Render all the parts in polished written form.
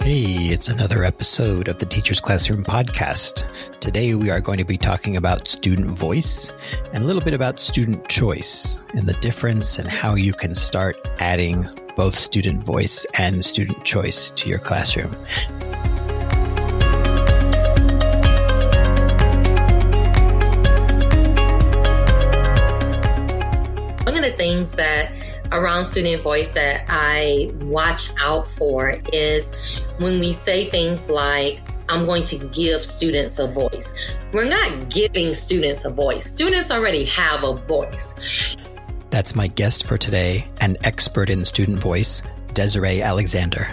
Hey, it's another episode of the Teacher's Classroom podcast. Today we are going to be talking about student voice and a little bit about student choice and the difference and how you can start adding both student voice and student choice to your classroom. One of the things that around student voice that I watch out for is when we say things like, I'm going to give students a voice. We're not giving students a voice. Students already have a voice. That's my guest for today, an expert in student voice, Desiree Alexander.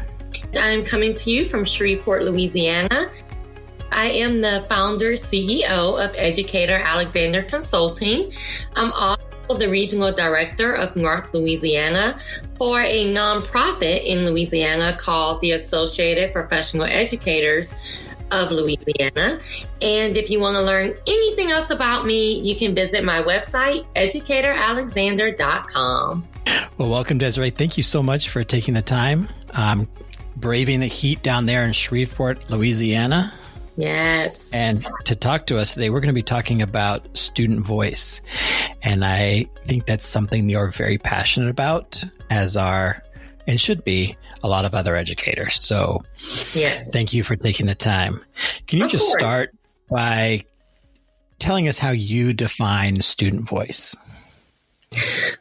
I'm coming to you from Shreveport, Louisiana. I am the founder, CEO of Educator Alexander Consulting. I'm also the regional director of North Louisiana for a nonprofit in Louisiana called the Associated Professional Educators of Louisiana. And if you want to learn anything else about me, you can visit my website, educatoralexander.com. Well, welcome, Desiree. Thank you so much for taking the time, braving the heat down there in Shreveport, Louisiana. Yes. And to talk to us today, we're going to be talking about student voice. And I think that's something you're very passionate about, as are, and should be, a lot of other educators. So yes, thank you for taking the time. Can you just start by telling us how you define student voice?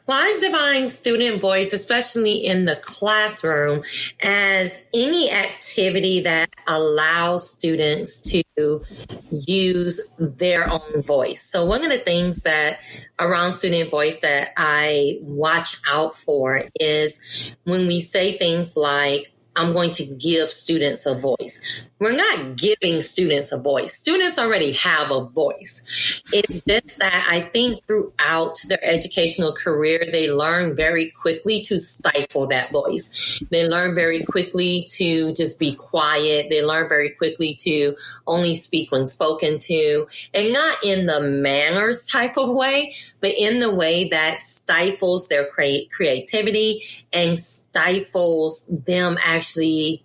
Well, I define student voice, especially in the classroom, as any activity that allows students to use their own voice. So one of the things that around student voice that I watch out for is when we say things like, I'm going to give students a voice. We're not giving students a voice. Students already have a voice. It's just that I think throughout their educational career, they learn very quickly to stifle that voice. They learn very quickly to just be quiet. They learn very quickly to only speak when spoken to, and not in the manners type of way, but in the way that stifles their creativity and stifles them actually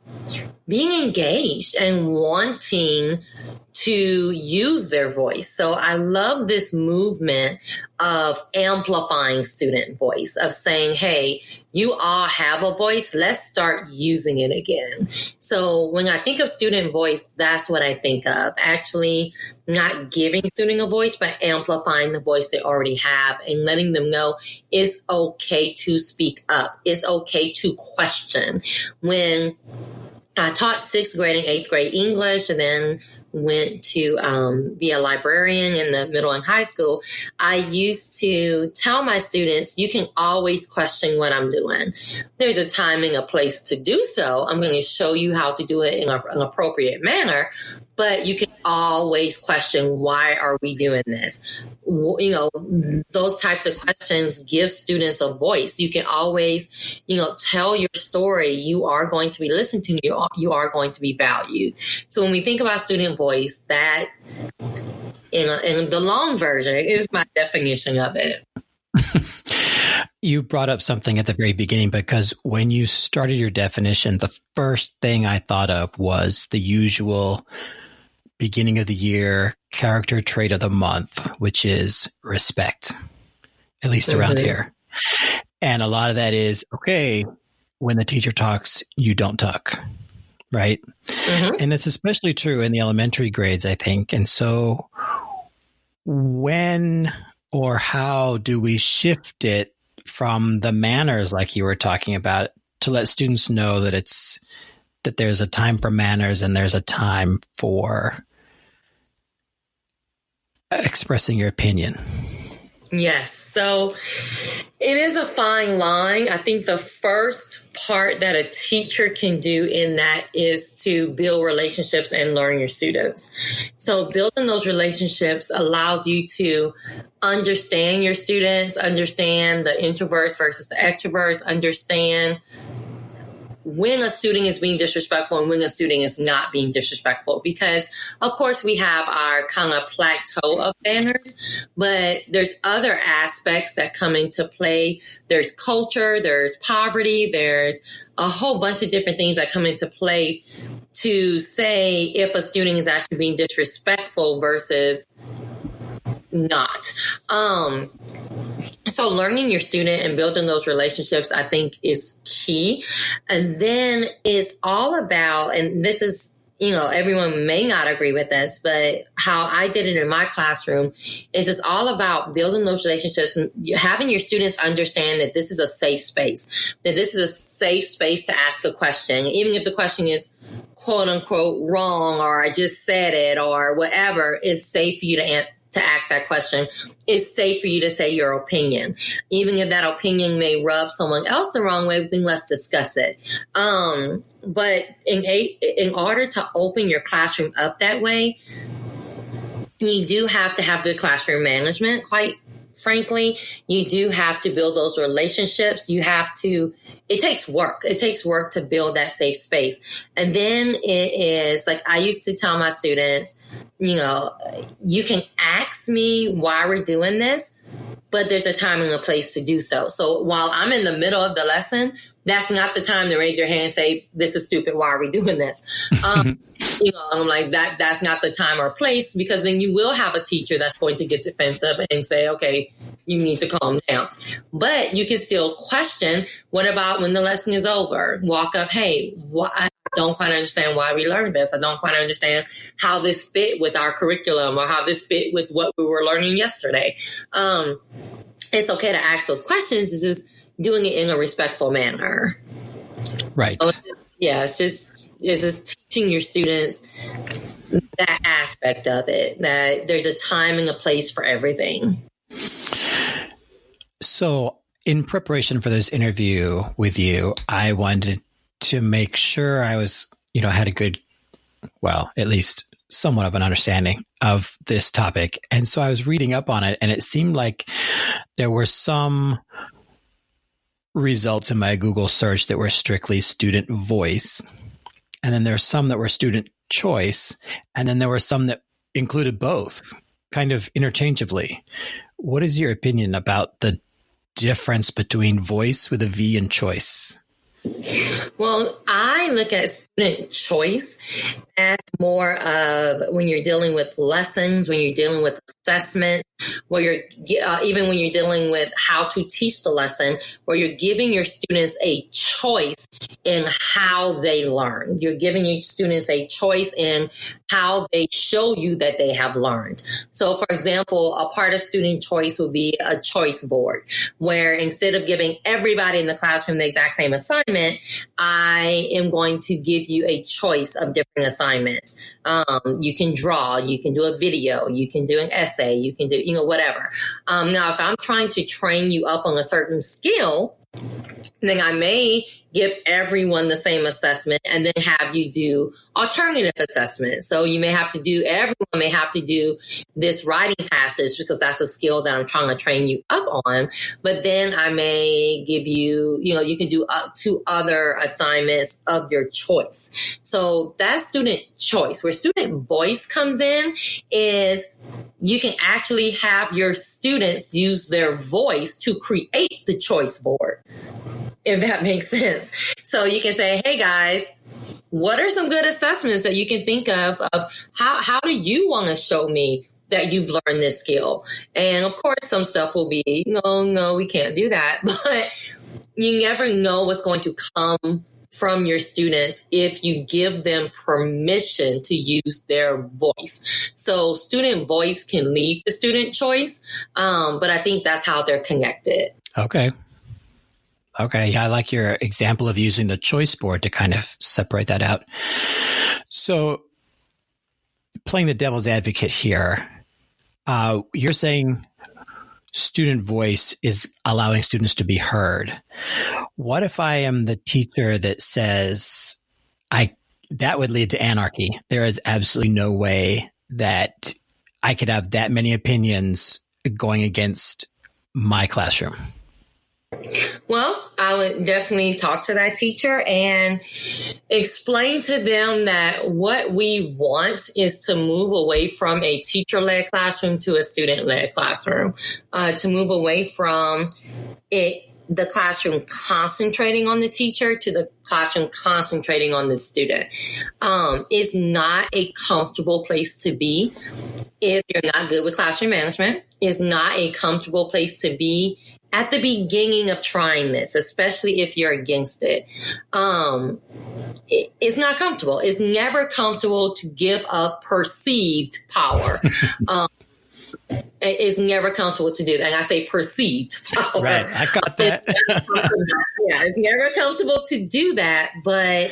being engaged and wanting to use their voice. So I love this movement of amplifying student voice, of saying, hey, you all have a voice. Let's start using it again. So when I think of student voice, that's what I think of. Actually not giving student a voice, but amplifying the voice they already have and letting them know it's okay to speak up. It's okay to question. When I taught 6th grade and 8th grade English and then went to be a librarian in the middle and high school, I used to tell my students, you can always question what I'm doing. There's a time and a place to do so. I'm going to show you how to do it in an appropriate manner, but you can always question, why are we doing this? You know, those types of questions give students a voice. You can always, tell your story. You are going to be listened to. You are going to be valued. So when we think about student voice, that in the long version is my definition of it. You brought up something at the very beginning, because when you started your definition, the first thing I thought of was the usual beginning of the year character trait of the month, which is respect, at least around here. And a lot of that is, okay, when the teacher talks, you don't talk, right? Mm-hmm. And that's especially true in the elementary grades, I think. And so when or how do we shift it from the manners like you were talking about to let students know that that there's a time for manners and there's a time for expressing your opinion? Yes. So it is a fine line. I think the first part that a teacher can do in that is to build relationships and learn your students. So building those relationships allows you to understand your students, understand the introverts versus the extroverts, understand when a student is being disrespectful and when a student is not being disrespectful. Because, of course, we have our kind of plateau of manners, but there's other aspects that come into play. There's culture, there's poverty, there's a whole bunch of different things that come into play to say if a student is actually being disrespectful versus not. So learning your student and building those relationships, I think, is key. And then it's all about, and this is, everyone may not agree with this, but how I did it in my classroom is it's all about building those relationships and having your students understand that this is a safe space, that this is a safe space to ask a question, even if the question is quote unquote wrong, or I just said it, or whatever. It's safe for you to ask that question. It's safe for you to say your opinion. Even if that opinion may rub someone else the wrong way, then let's discuss it. But in order to open your classroom up that way, you do have to have good classroom management, quite frankly. You do have to build those relationships. It takes work. It takes work to build that safe space. And then it is like I used to tell my students, you can ask me why we're doing this, but there's a time and a place to do so. So while I'm in the middle of the lesson, that's not the time to raise your hand and say, this is stupid. Why are we doing this? I'm like, that's not the time or place, because then you will have a teacher that's going to get defensive and say, okay, you need to calm down. But you can still question, what about when the lesson is over? Walk up, hey, I don't quite understand why we learned this. I don't quite understand how this fit with our curriculum or how this fit with what we were learning yesterday. It's okay to ask those questions. It's just doing it in a respectful manner. Right. So, it's just teaching your students that aspect of it, that there's a time and a place for everything. So in preparation for this interview with you, I wanted to make sure I was, had a good, at least somewhat of an understanding of this topic. And so I was reading up on it, and it seemed like there were some results in my Google search that were strictly student voice. And then there's some that were student choice. And then there were some that included both, kind of interchangeably. What is your opinion about the difference between voice with a V and choice? Well, I look at student choice as more of when you're dealing with lessons, when you're dealing with assessments, where you're even when you're dealing with how to teach the lesson, where you're giving your students a choice in how they learn. You're giving your students a choice in how they show you that they have learned. So, for example, a part of student choice would be a choice board, where instead of giving everybody in the classroom the exact same assignment, I am going to give you a choice of different assignments. You can draw, you can do a video, you can do an essay, you can do, whatever. Now, if I'm trying to train you up on a certain skill, then I may give everyone the same assessment and then have you do alternative assessments. So everyone may have to do this writing passage because that's a skill that I'm trying to train you up on. But then I may give you, you can do up to other assignments of your choice. So that's student choice. Where student voice comes in is you can actually have your students use their voice to create the choice board, if that makes sense. So you can say, hey guys, what are some good assessments that you can think of how do you want to show me that you've learned this skill? And of course, some stuff will be, no, we can't do that. But you never know what's going to come from your students if you give them permission to use their voice. So student voice can lead to student choice, but I think that's how they're connected. Okay. Yeah, I like your example of using the choice board to kind of separate that out. So playing the devil's advocate here, you're saying student voice is allowing students to be heard. What if I am the teacher that says that would lead to anarchy? There is absolutely no way that I could have that many opinions going against my classroom. Well, I would definitely talk to that teacher and explain to them that what we want is to move away from a teacher-led classroom to a student-led classroom, to move away from the classroom concentrating on the teacher to the classroom concentrating on the student. It's not a comfortable place to be if you're not good with classroom management. It's not a comfortable place to be at the beginning of trying this, especially if you're against it. It's not comfortable. It's never comfortable to give up perceived power. It's never comfortable to do that. And I say perceived power. Right. I got that. Yeah, it's never comfortable to do that, but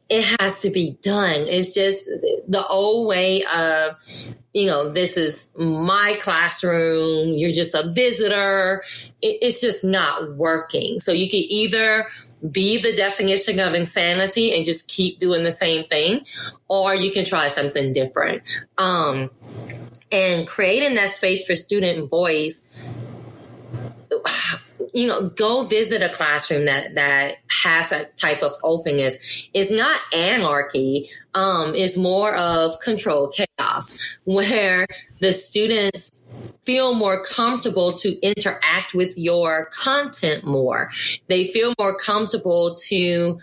it has to be done. It's just the old way of, this is my classroom. You're just a visitor. It's just not working. So you can either be the definition of insanity and just keep doing the same thing, or you can try something different. And creating that space for student voice, go visit a classroom that has that type of openness. It's not anarchy. It's more of controlled chaos, where the students feel more comfortable to interact with your content more. They feel more comfortable to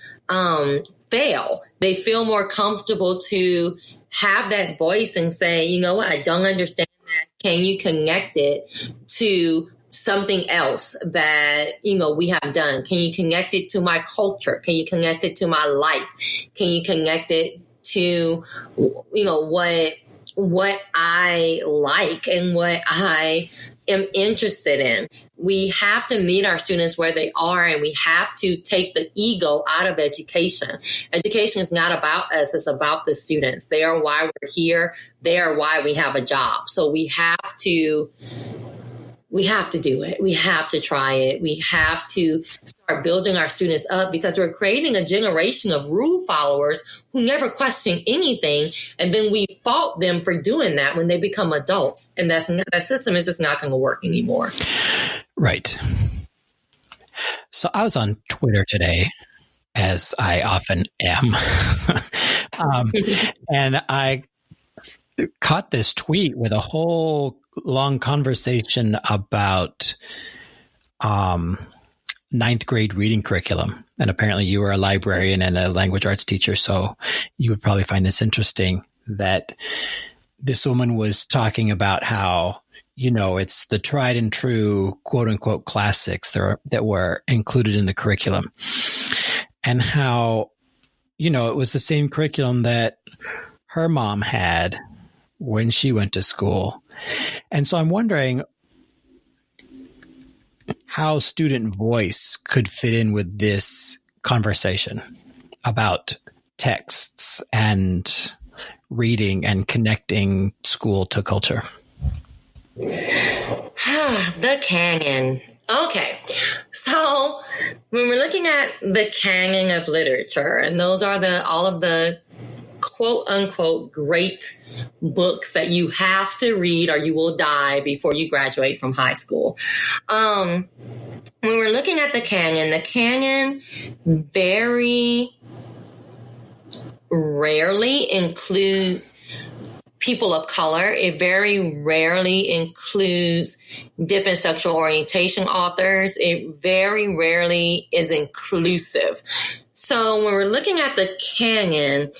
fail. They feel more comfortable to have that voice and say, you know what, I don't understand that. Can you connect it to something else that, we have done? Can you connect it to my culture? Can you connect it to my life? Can you connect it to, what I like and what I am interested in? We have to meet our students where they are, and we have to take the ego out of education. Education is not about us. It's about the students. They are why we're here. They are why we have a job. So we have to do it. We have to try it. We have to start building our students up, because we're creating a generation of rule followers who never question anything. And then we fault them for doing that when they become adults. And that system is just not going to work anymore. Right. So I was on Twitter today, as I often am. And I caught this tweet with a whole long conversation about ninth grade reading curriculum. And apparently you were a librarian and a language arts teacher, so you would probably find this interesting, that this woman was talking about how, it's the tried and true quote unquote classics that were included in the curriculum, and how, it was the same curriculum that her mom had when she went to school. And so I'm wondering how student voice could fit in with this conversation about texts and reading and connecting school to culture. The canon. Okay. So when we're looking at the canon of literature, and those are all of the quote unquote great books that you have to read or you will die before you graduate from high school. When we're looking at the canon very rarely includes people of color. It very rarely includes different sexual orientation authors. It very rarely is inclusive. So when we're looking at the canon,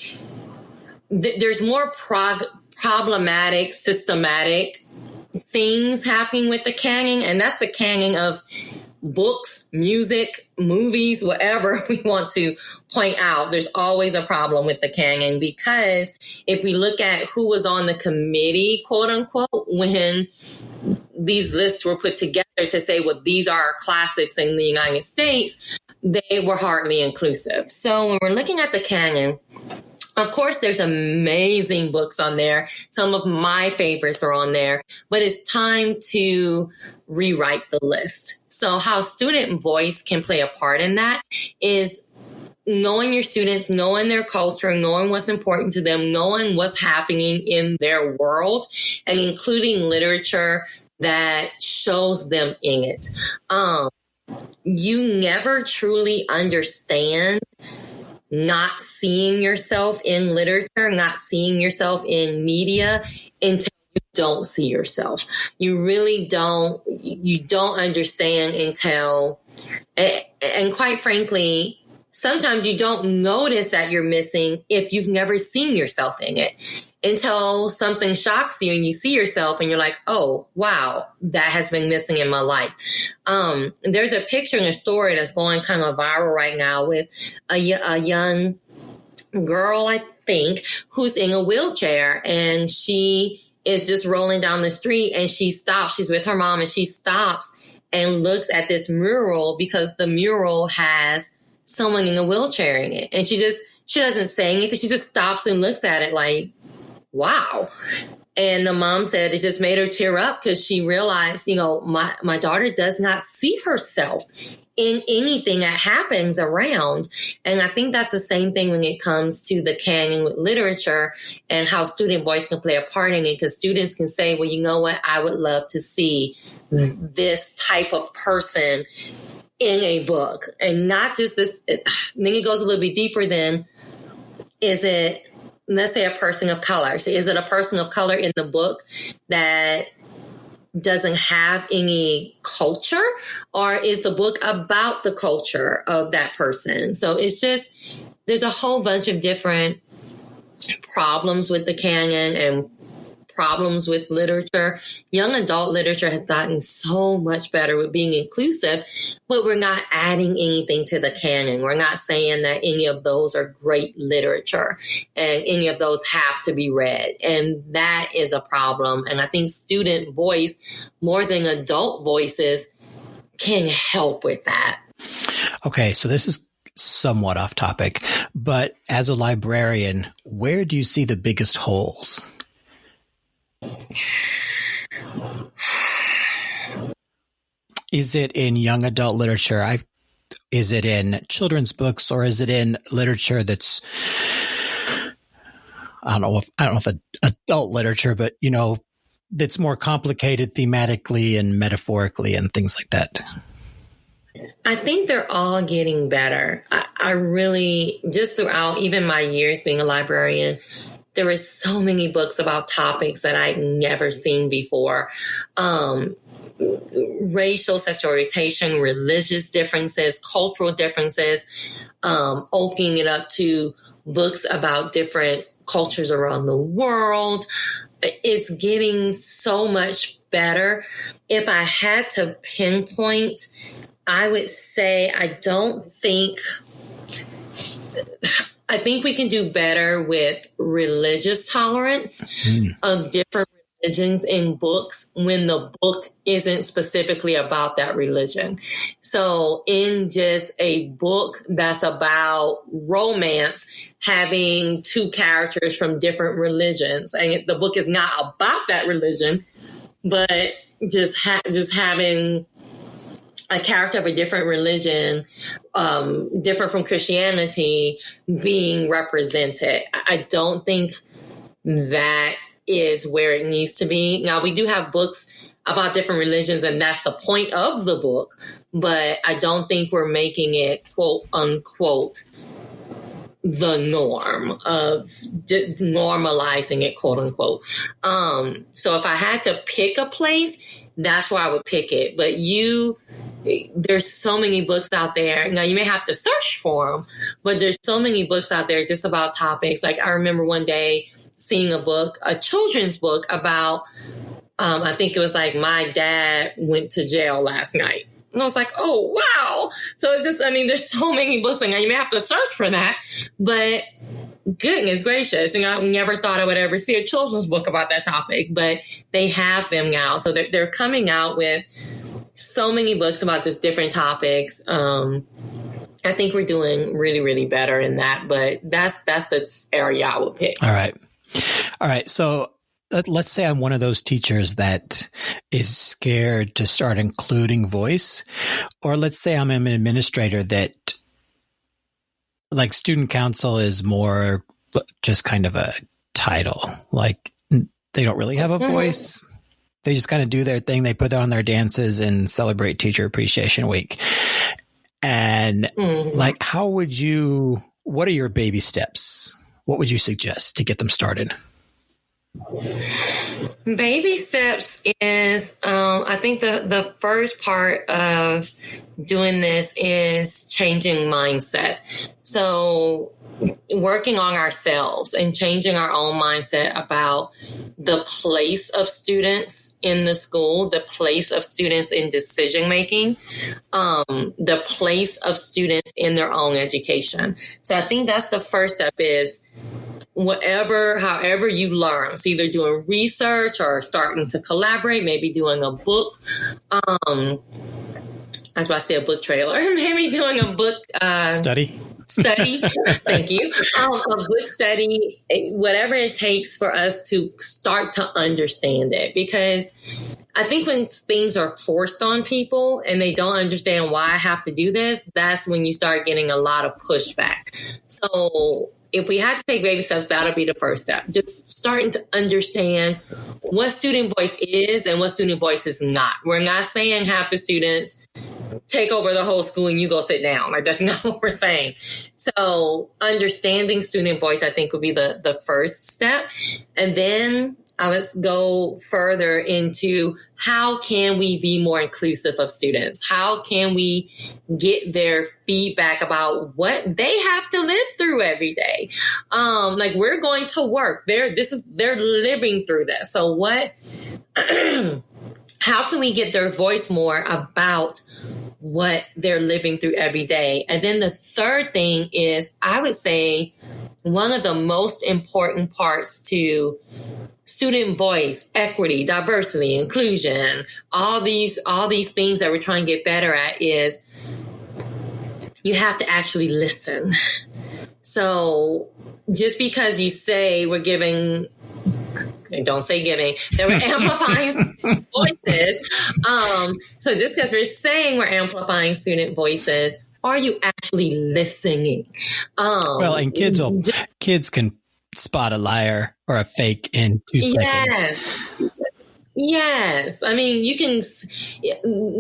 there's more problematic, systematic things happening with the canon, and that's the canon of books, music, movies, whatever we want to point out. There's always a problem with the canon, because if we look at who was on the committee, quote unquote, when these lists were put together to say, well, these are our classics in the United States, they were hardly inclusive. So when we're looking at the canon, of course, there's amazing books on there. Some of my favorites are on there, but it's time to rewrite the list. So how student voice can play a part in that is knowing your students, knowing their culture, knowing what's important to them, knowing what's happening in their world, and including literature that shows them in it. you never truly understand not seeing yourself in literature, not seeing yourself in media until you don't see yourself. You really don't, you don't understand until, and quite frankly, sometimes you don't notice that you're missing if you've never seen yourself in it until something shocks you and you see yourself and you're like, oh, wow, that has been missing in my life. There's a picture in a story that's going kind of viral right now with a young girl, I think, who's in a wheelchair, and she is just rolling down the street and she stops. She's with her mom and she stops and looks at this mural because the mural has someone in a wheelchair in it. And she doesn't say anything. She just stops and looks at it like, wow. And the mom said it just made her tear up because she realized, my daughter does not see herself in anything that happens around. And I think that's the same thing when it comes to the canon with literature and how student voice can play a part in it, because students can say, well, you know what? I would love to see this type of person in a book, and not just this. Then it goes a little bit deeper than, is it, let's say, a person of color. So is it a person of color in the book that doesn't have any culture, or is the book about the culture of that person? So it's just, there's a whole bunch of different problems with the canon and problems with literature. Young adult literature has gotten so much better with being inclusive, but we're not adding anything to the canon. We're not saying that any of those are great literature and any of those have to be read. And that is a problem. And I think student voice, more than adult voices, can help with that. Okay, so this is somewhat off topic, but as a librarian, where do you see the biggest holes? Is it in young adult literature? Is it in children's books, or is it in literature that's, I don't know if adult literature, but that's more complicated thematically and metaphorically and things like that? I think they're all getting better. I really, just throughout even my years being a librarian, there were so many books about topics that I'd never seen before. Racial, sexual orientation, religious differences, cultural differences, opening it up to books about different cultures around the world. It's getting so much better. If I had to pinpoint, I would say I think we can do better with religious tolerance of different religions in books when the book isn't specifically about that religion. So in just a book that's about romance, having two characters from different religions, and the book is not about that religion, but just having a character of a different religion, different from Christianity, being represented. I don't think that is where it needs to be. Now, we do have books about different religions, and that's the point of the book, but I don't think we're making it, quote unquote, the norm of normalizing it, quote unquote. So if I had to pick a place, that's where I would pick it. But there's so many books out there. Now, you may have to search for them, but there's so many books out there just about topics. Like, I remember one day seeing a children's book about, I think it was like, my dad went to jail last night. And I was like, oh, wow. So it's just, there's so many books, and you may have to search for that. But goodness gracious, I never thought I would ever see a children's book about that topic, but they have them now. So they're coming out with so many books about just different topics. I think we're doing really, really better in that, but that's the area I would pick. All right. So let's say I'm one of those teachers that is scared to start including voice, or let's say I'm an administrator that, like, student council is more just kind of a title, like they don't really have a voice. They just kind of do their thing. They put on their dances and celebrate Teacher Appreciation Week. And like, what are your baby steps? What would you suggest to get them started? Baby steps is, I think the first part of doing this is changing mindset. So working on ourselves and changing our own mindset about the place of students in the school, the place of students in decision making, the place of students in their own education. So I think that's the first step is however you learn. So either doing research or starting to collaborate, maybe doing a book. I was about to say a book trailer, maybe doing a book study. Thank you. A book study, whatever it takes for us to start to understand it. Because I think when things are forced on people and they don't understand why I have to do this, that's when you start getting a lot of pushback. So if we had to take baby steps, that'll be the first step. Just starting to understand what student voice is and what student voice is not. We're not saying half the students take over the whole school and you go sit down. Like, that's not what we're saying. So understanding student voice, I think, would be the first step. And then I would go further into how can we be more inclusive of students? How can we get their feedback about what they have to live through every day? Like, we're going to work. They're living through this. So how can we get their voice more about what they're living through every day? And then the third thing is, I would say one of the most important parts to student voice, equity, diversity, inclusion, all these things that we're trying to get better at is you have to actually listen. So just because you say we're giving, don't say giving, that we're amplifying voices. So just because we're saying we're amplifying student voices, are you actually listening? Well, and kids can spot a liar or a fake in 2 seconds. Yes. I mean, you can,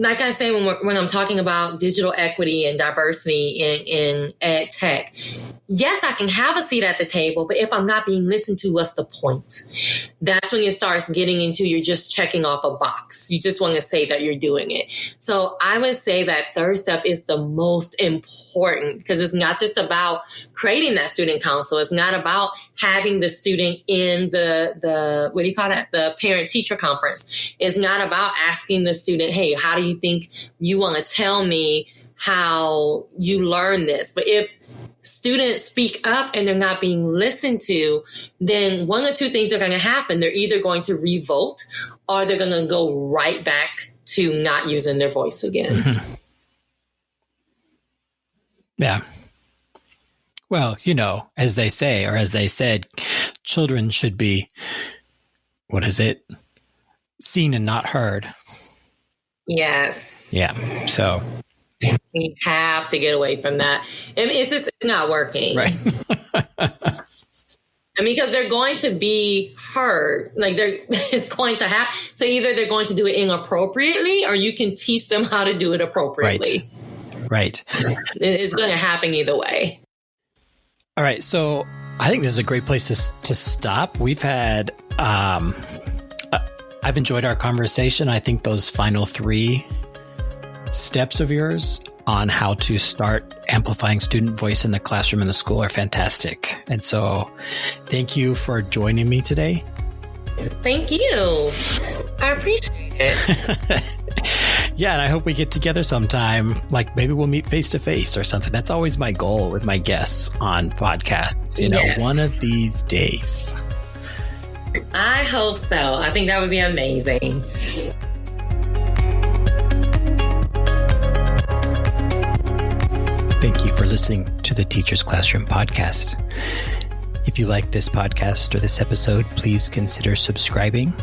like I say, when I'm talking about digital equity and diversity in ed tech, yes, I can have a seat at the table, but if I'm not being listened to, what's the point? That's when it starts getting into you're just checking off a box. You just want to say that you're doing it. So I would say that third step is the most important, because it's not just about creating that student council. It's not about having the student in the what do you call that? The parent-teacher conference. It's not about asking the student, hey, how do you think you want to tell me how you learn this? But if students speak up and they're not being listened to, then one of two things are going to happen. They're either going to revolt or they're going to go right back to not using their voice again. Mm-hmm. Yeah. Well, as they say, or as they said, children should be, what is it? Seen and not heard. Yes. Yeah. So we have to get away from that. I mean, it's not working. Right. I mean, because they're going to be heard. Like, it's going to happen. So either they're going to do it inappropriately, or you can teach them how to do it appropriately. Right. It's going to happen either way. All right. So I think this is a great place to stop. We've had, I've enjoyed our conversation. I think those final 3 steps of yours on how to start amplifying student voice in the classroom and the school are fantastic. And so thank you for joining me today. Thank you. I appreciate it. Yeah, and I hope we get together sometime. Like, maybe we'll meet face to face or something. That's always my goal with my guests on podcasts. Yes. One of these days. I hope so. I think that would be amazing. Thank you for listening to the Teacher's Classroom podcast. If you like this podcast or this episode, please consider subscribing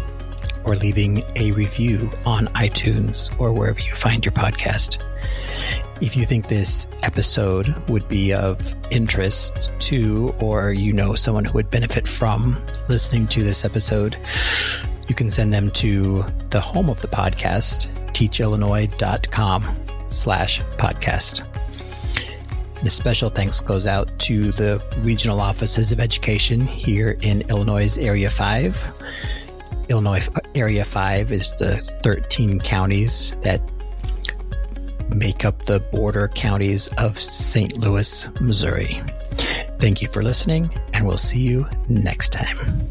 or leaving a review on iTunes or wherever you find your podcast. If you think this episode would be of interest to, or someone who would benefit from listening to this episode, you can send them to the home of the podcast, teachillinois.com/podcast. And a special thanks goes out to the regional offices of education here in Illinois Area 5. Illinois Area 5 is the 13 counties that make up the border counties of St. Louis, Missouri. Thank you for listening, and we'll see you next time.